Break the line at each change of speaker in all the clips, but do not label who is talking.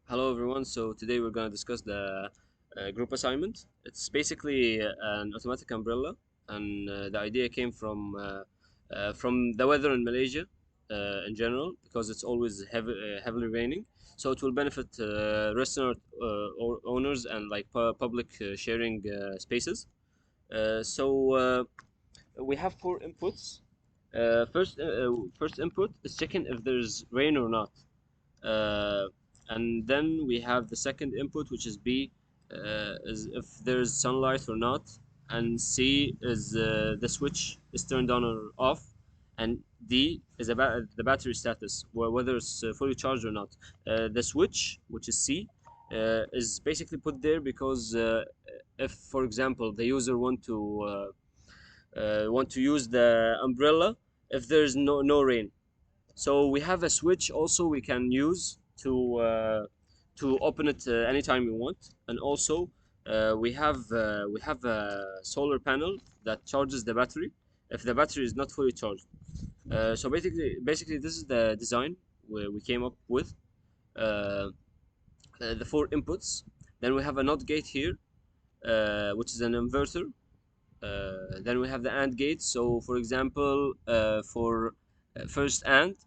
Hello everyone. So today we're going to discuss the group assignment. It's basically an automatic umbrella, and the idea came from the weather in Malaysia in general because it's always heavily raining. So it will benefit restaurant owners and like public sharing spaces. So we have four inputs. First input is checking if there's rain or not. uh, and then we have the second input, which is B, is if there's sunlight or not, and C is the switch is turned on or off, and D is about the battery status, whether it's fully charged or not. The switch, which is C, is basically put there because if, for example, the user want to use the umbrella if there's no rain, so we have a switch also we can use to open it anytime we want, and also we have a solar panel that charges the battery if the battery is not fully charged. So basically, this is the design we came up with. Uh, the four inputs. Then we have a NOT gate here, which is an inverter. Then we have the AND gate. So, for example, for first AND,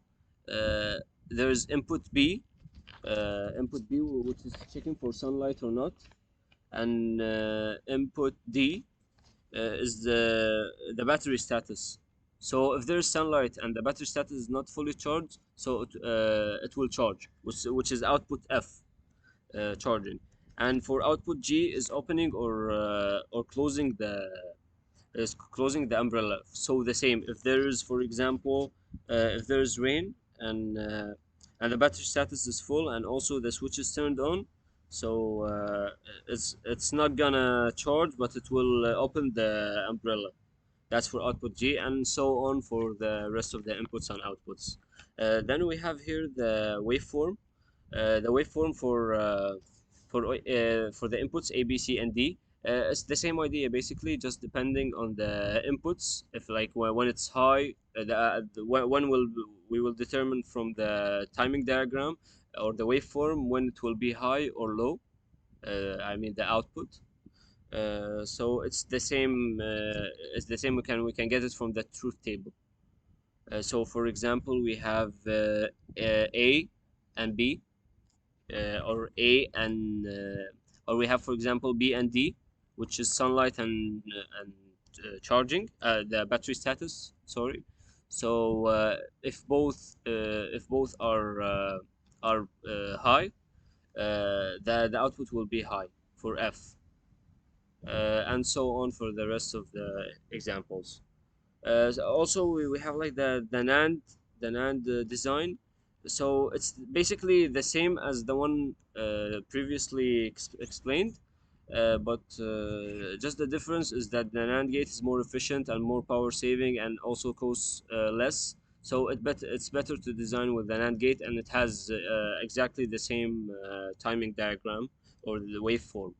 uh, there's input B, which is checking for sunlight or not, and input D is the battery status. So if there's sunlight and the battery status is not fully charged, so it will charge, which is output F, charging. And for output G is opening or closing the umbrella. So the same. If there is, for example, if there is rain and the battery status is full and also the switch is turned on, so it's not gonna charge, but it will open the umbrella. That's for output G, and so on for the rest of the inputs and outputs. Then we have here the waveform. The waveform for the inputs A, B, C, and D. It's the same idea basically, just depending on the inputs. If like when it's high, when will we will determine from the timing diagram or the waveform when it will be high or low. I mean the output. So it's the same. It's the same. We can get it from the truth table. So for example, we have A and B, or we have, for example, B and D, which is sunlight and charging, the battery status. Sorry. So if both are high, the output will be high for F, and so on for the rest of the examples. Also, we have like the NAND design. So it's basically the same as the one previously explained, but just the difference is that the NAND gate is more efficient and more power saving and also costs less. So it's better to design with the NAND gate, and it has exactly the same timing diagram or the waveform.